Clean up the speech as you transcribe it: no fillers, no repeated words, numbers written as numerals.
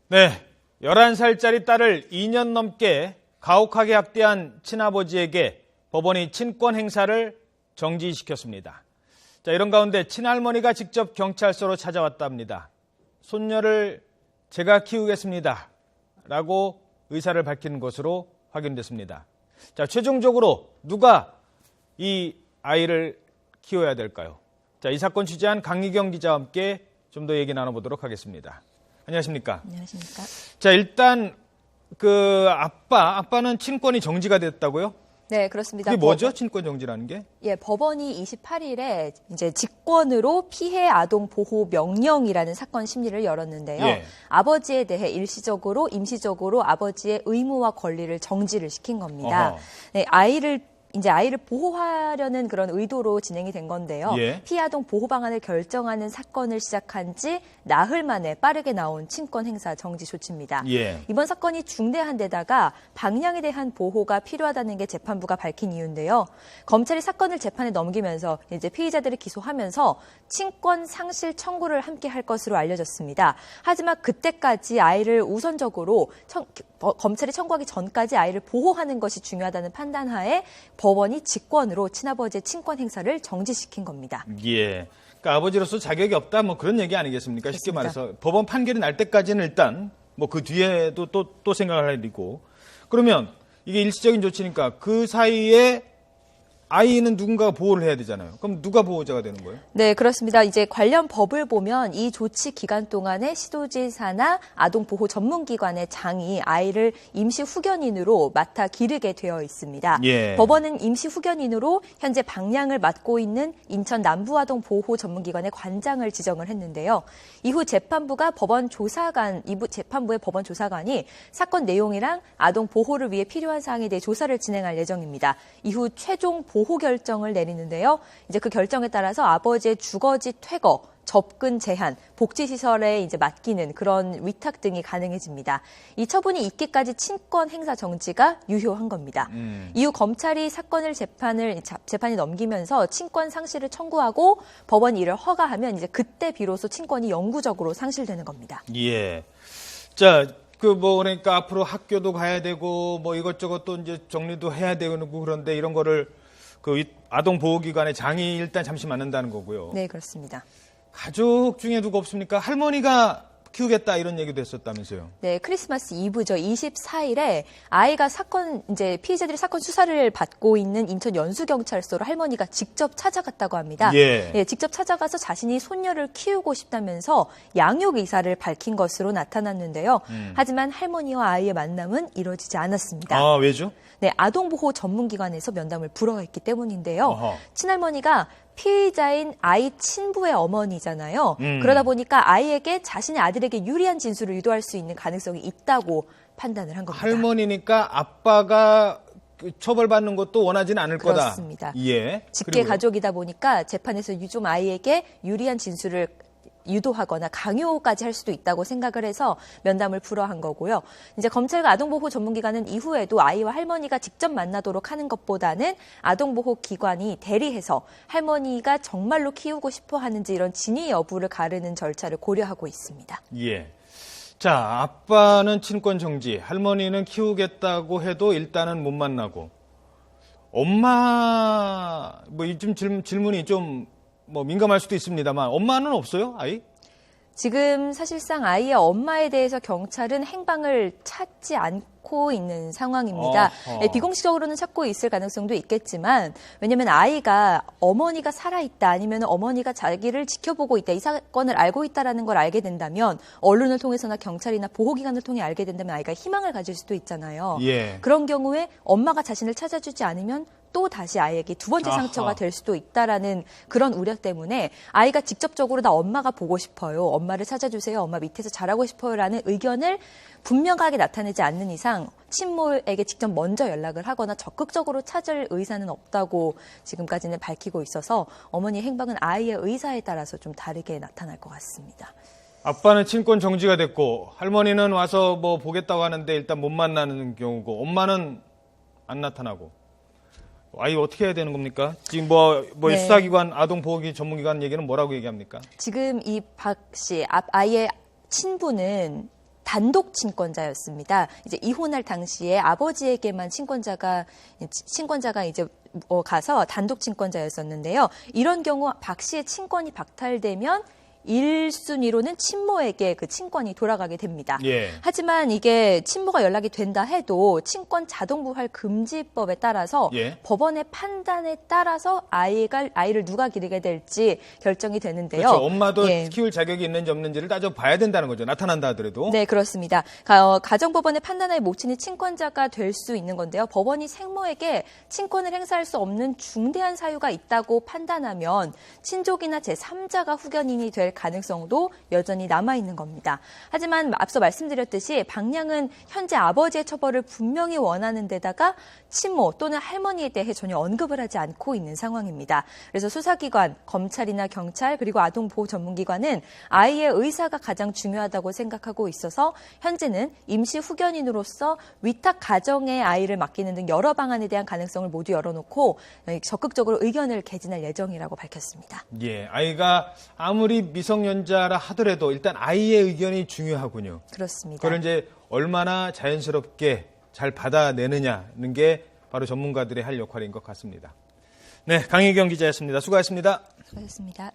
네, 11살짜리 딸을 2년 넘게 가혹하게 학대한 친아버지에게 법원이 친권 행사를 정지시켰습니다. 자, 이런 가운데 친할머니가 직접 경찰서로 찾아왔답니다. 손녀를 제가 키우겠습니다. 라고 의사를 밝힌 것으로 확인됐습니다. 자, 최종적으로 누가 이 아이를 키워야 될까요? 자, 이 사건 취재한 강희경 기자와 함께 좀 더 얘기 나눠보도록 하겠습니다. 안녕하십니까? 안녕하십니까? 자, 일단 아빠는 친권이 정지가 됐다고요? 네, 그렇습니다. 그게 뭐죠? 친권 정지라는 게? 예, 법원이 28일에 이제 직권으로 피해 아동 보호 명령이라는 사건 심리를 열었는데요. 예. 아버지에 대해 일시적으로, 임시적으로 아버지의 의무와 권리를 정지를 시킨 겁니다. 어허. 네, 아이를 보호하려는 그런 의도로 진행이 된 건데요. 예. 피해 아동 보호 방안을 결정하는 사건을 시작한 지 나흘 만에 빠르게 나온 친권 행사 정지 조치입니다. 예. 이번 사건이 중대한 데다가 방향에 대한 보호가 필요하다는 게 재판부가 밝힌 이유인데요. 검찰이 사건을 재판에 넘기면서 이제 피의자들을 기소하면서 친권 상실 청구를 함께 할 것으로 알려졌습니다. 하지만 그때까지 아이를 우선적으로 검찰이 청구하기 전까지 아이를 보호하는 것이 중요하다는 판단하에 법원이 직권으로 친아버지의 친권 행사를 정지시킨 겁니다. 예. 그러니까 아버지로서 자격이 없다, 뭐 그런 얘기 아니겠습니까? 쉽게 그렇습니다. 말해서 법원 판결이 날 때까지는 일단 뭐 그 뒤에도 또 생각을 할 일이고. 그러면 이게 일시적인 조치니까 그 사이에 아이는 누군가가 보호를 해야 되잖아요. 그럼 누가 보호자가 되는 거예요? 네, 그렇습니다. 이제 관련 법을 보면 이 조치 기간 동안에 시도지사나 아동보호 전문기관의 장이 아이를 임시 후견인으로 맡아 기르게 되어 있습니다. 예. 법원은 임시 후견인으로 현재 방량을 맡고 있는 인천 남부아동보호 전문기관의 관장을 지정을 했는데요. 이후 재판부의 법원 조사관이 사건 내용이랑 아동 보호를 위해 필요한 사항에 대해 조사를 진행할 예정입니다. 이후 최종 보호 결정을 내리는데요. 이제 그 결정에 따라서 아버지의 주거지 퇴거, 접근 제한, 복지시설에 이제 맡기는 그런 위탁 등이 가능해집니다. 이 처분이 있기까지 친권 행사 정지가 유효한 겁니다. 이후 검찰이 재판이 넘기면서 친권 상실을 청구하고 법원이 이를 허가하면 이제 그때 비로소 친권이 영구적으로 상실되는 겁니다. 예. 자, 그러니까 앞으로 학교도 가야 되고 뭐 이것저것 또 이제 정리도 해야 되고 그런데 이런 거를 아동보호기관의 장이 일단 잠시 맡는다는 거고요. 네, 그렇습니다. 가족 중에 누가 없습니까? 할머니가 키우겠다 이런 얘기도 했었다면서요. 네, 크리스마스 이브죠. 24일에 아이가 피의자들이 사건 수사를 받고 있는 인천 연수경찰서로 할머니가 직접 찾아갔다고 합니다. 예. 네, 직접 찾아가서 자신이 손녀를 키우고 싶다면서 양육 의사를 밝힌 것으로 나타났는데요. 하지만 할머니와 아이의 만남은 이루어지지 않았습니다. 아, 왜죠? 네, 아동보호 전문기관에서 면담을 불허했기 때문인데요. 어허. 친할머니가 피의자인 아이 친부의 어머니잖아요. 그러다 보니까 아이에게 자신의 아들에게 유리한 진술을 유도할 수 있는 가능성이 있다고 판단을 한 겁니다. 할머니니까 아빠가 처벌받는 것도 원하지는 않을 거다. 그렇습니다. 예. 직계 그리고요? 가족이다 보니까 재판에서 좀 아이에게 유리한 진술을 유도하거나 강요까지 할 수도 있다고 생각을 해서 면담을 불허한 거고요. 이제 검찰과 아동보호 전문기관은 이후에도 아이와 할머니가 직접 만나도록 하는 것보다는 아동보호기관이 대리해서 할머니가 정말로 키우고 싶어 하는지 이런 진위 여부를 가르는 절차를 고려하고 있습니다. 예. 자, 아빠는 친권 정지, 할머니는 키우겠다고 해도 일단은 못 만나고, 엄마, 좀 질문이 좀 민감할 수도 있습니다만, 엄마는 없어요, 아이? 지금 사실상 아이의 엄마에 대해서 경찰은 행방을 찾지 않고 있는 상황입니다. 어허. 비공식적으로는 찾고 있을 가능성도 있겠지만 왜냐하면 아이가 어머니가 살아있다 아니면 어머니가 자기를 지켜보고 있다 이 사건을 알고 있다는 걸 알게 된다면 언론을 통해서나 경찰이나 보호기관을 통해 알게 된다면 아이가 희망을 가질 수도 있잖아요. 예. 그런 경우에 엄마가 자신을 찾아주지 않으면 또 다시 아이에게 두 번째 상처가 될 수도 있다라는 그런 우려 때문에 아이가 직접적으로 나 엄마가 보고 싶어요. 엄마를 찾아주세요. 엄마 밑에서 자라고 싶어요라는 의견을 분명하게 나타내지 않는 이상 친모에게 직접 먼저 연락을 하거나 적극적으로 찾을 의사는 없다고 지금까지는 밝히고 있어서 어머니의 행방은 아이의 의사에 따라서 좀 다르게 나타날 것 같습니다. 아빠는 친권 정지가 됐고 할머니는 와서 보겠다고 하는데 일단 못 만나는 경우고 엄마는 안 나타나고 아이 어떻게 해야 되는 겁니까? 지금 네. 수사기관, 아동보호기 전문기관 얘기는 뭐라고 얘기합니까? 지금 이 박 씨, 아이의 친부는 단독 친권자였습니다. 이제 이혼할 당시에 아버지에게만 친권자가 이제 가서 단독 친권자였었는데요. 이런 경우 박 씨의 친권이 박탈되면 1순위로는 친모에게 그 친권이 돌아가게 됩니다. 예. 하지만 이게 친모가 연락이 된다 해도 친권 자동 부활 금지법에 따라서 예. 법원의 판단에 따라서 아이를 누가 기르게 될지 결정이 되는데요. 그렇죠. 엄마도 예. 키울 자격이 있는지 없는지를 따져봐야 된다는 거죠. 나타난다 하더라도. 네, 그렇습니다. 가정법원의 판단하에 모친이 친권자가 될 수 있는 건데요. 법원이 생모에게 친권을 행사할 수 없는 중대한 사유가 있다고 판단하면 친족이나 제3자가 후견인이 될 가능성도 여전히 남아있는 겁니다. 하지만 앞서 말씀드렸듯이 방량은 현재 아버지의 처벌을 분명히 원하는 데다가 친모 또는 할머니에 대해 전혀 언급을 하지 않고 있는 상황입니다. 그래서 수사기관, 검찰이나 경찰 그리고 아동보호 전문기관은 아이의 의사가 가장 중요하다고 생각하고 있어서 현재는 임시 후견인으로서 위탁 가정에 아이를 맡기는 등 여러 방안에 대한 가능성을 모두 열어놓고 적극적으로 의견을 개진할 예정이라고 밝혔습니다. 예, 아이가 아무리 미성년자라 하더라도 일단 아이의 의견이 중요하군요. 그렇습니다. 그걸 이제 얼마나 자연스럽게 잘 받아내느냐는 게 바로 전문가들의 할 역할인 것 같습니다. 네, 강희경 기자였습니다. 수고하셨습니다. 수고하셨습니다.